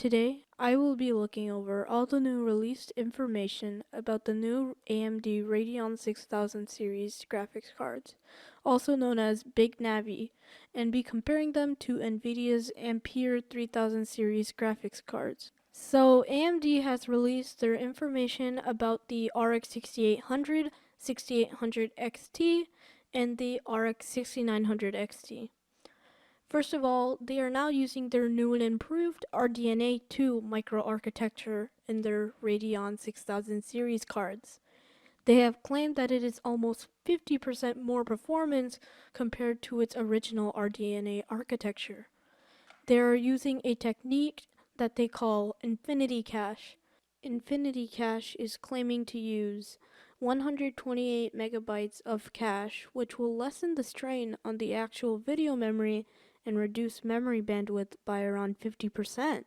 Today, I will be looking over all the new released information about the new AMD Radeon 6000 series graphics cards, also known as Big Navi, and be comparing them to NVIDIA's Ampere 3000 series graphics cards. So, AMD has released their information about the RX 6800, 6800 XT, and the RX 6900 XT. First of all, they are now using their new and improved RDNA 2 microarchitecture in their Radeon 6000 series cards. They have claimed that it is almost 50% more performance compared to its original RDNA architecture. They are using a technique that they call Infinity Cache. Infinity Cache is claiming to use 128 megabytes of cache, which will lessen the strain on the actual video memory and reduce memory bandwidth by around 50%.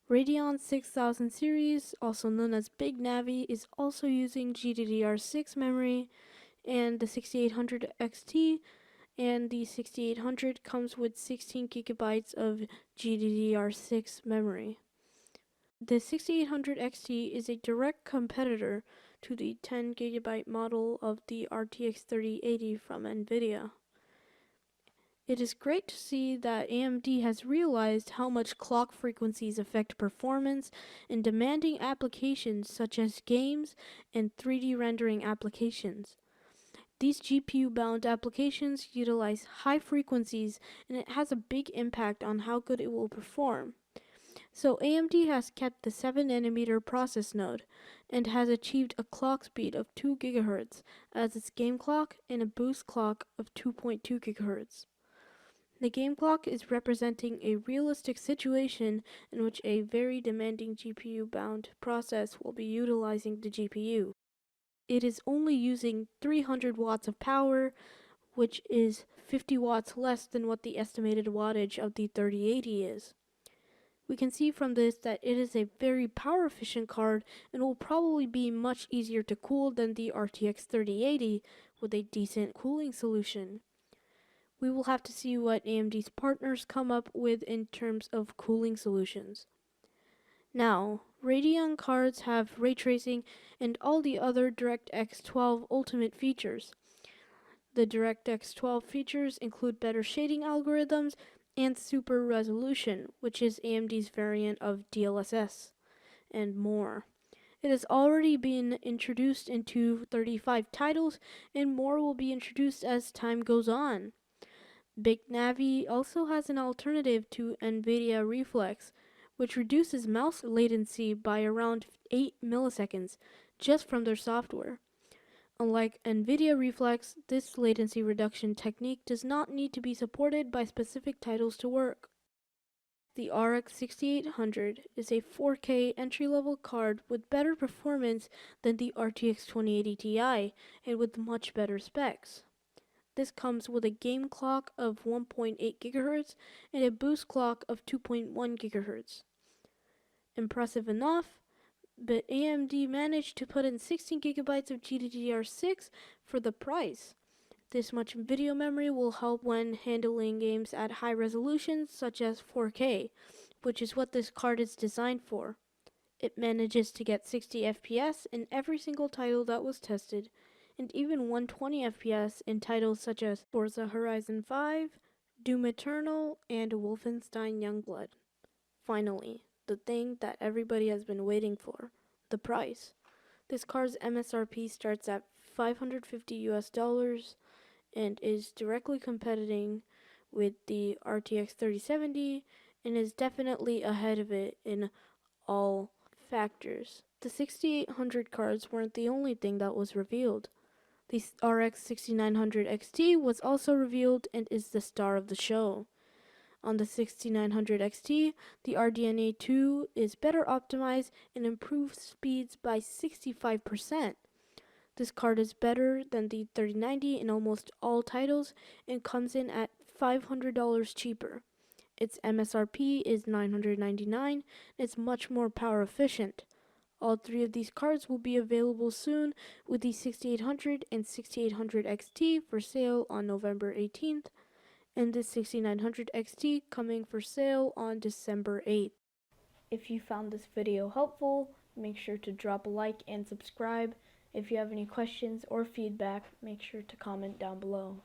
Radeon 6000 series, also known as Big Navi, is also using GDDR6 memory, and the 6800 XT and the 6800 comes with 16 gigabytes of GDDR6 memory. The 6800 XT is a direct competitor to the 10 gigabyte model of the RTX 3080 from NVIDIA. It is great to see that AMD has realized how much clock frequencies affect performance in demanding applications such as games and 3D rendering applications. These GPU-bound applications utilize high frequencies, and it has a big impact on how good it will perform. So AMD has kept the 7nm process node and has achieved a clock speed of 2 GHz as its game clock and a boost clock of 2.2 GHz. The game clock is representing a realistic situation in which a very demanding GPU-bound process will be utilizing the GPU. It is only using 300 watts of power, which is 50 watts less than what the estimated wattage of the 3080 is. We can see from this that it is a very power efficient card and will probably be much easier to cool than the RTX 3080 with a decent cooling solution. We will have to see what AMD's partners come up with in terms of cooling solutions. Now, Radeon cards have ray tracing and all the other DirectX 12 Ultimate features. The DirectX 12 features include better shading algorithms and super resolution, which is AMD's variant of DLSS, and more. It has already been introduced into 35 titles, and more will be introduced as time goes on. Big Navi also has an alternative to NVIDIA Reflex, which reduces mouse latency by around 8 milliseconds just from their software. Unlike NVIDIA Reflex, this latency reduction technique does not need to be supported by specific titles to work. The RX 6800 is a 4K entry-level card with better performance than the RTX 2080 Ti and with much better specs. This comes with a game clock of 1.8 GHz and a boost clock of 2.1 GHz. Impressive enough, but AMD managed to put in 16 gigabytes of GDDR6 for the price. This much video memory will help when handling games at high resolutions such as 4K, which is what this card is designed for. It manages to get 60 FPS in every single title that was tested, and even 120 FPS in titles such as Forza Horizon 5, Doom Eternal, and Wolfenstein Youngblood. Finally, the thing that everybody has been waiting for, the price. This card's MSRP starts at $550 and is directly competing with the RTX 3070 and is definitely ahead of it in all factors. The 6800 cards weren't the only thing that was revealed. The RX 6900 XT was also revealed and is the star of the show. On the 6900 XT, the RDNA 2 is better optimized and improves speeds by 65%. This card is better than the 3090 in almost all titles and comes in at $500 cheaper. Its MSRP is $999 and it's much more power efficient. All three of these cards will be available soon, with the 6800 and 6800 XT for sale on November 18th, and the 6900 XT coming for sale on December 8th. If you found this video helpful, make sure to drop a like and subscribe. If you have any questions or feedback, make sure to comment down below.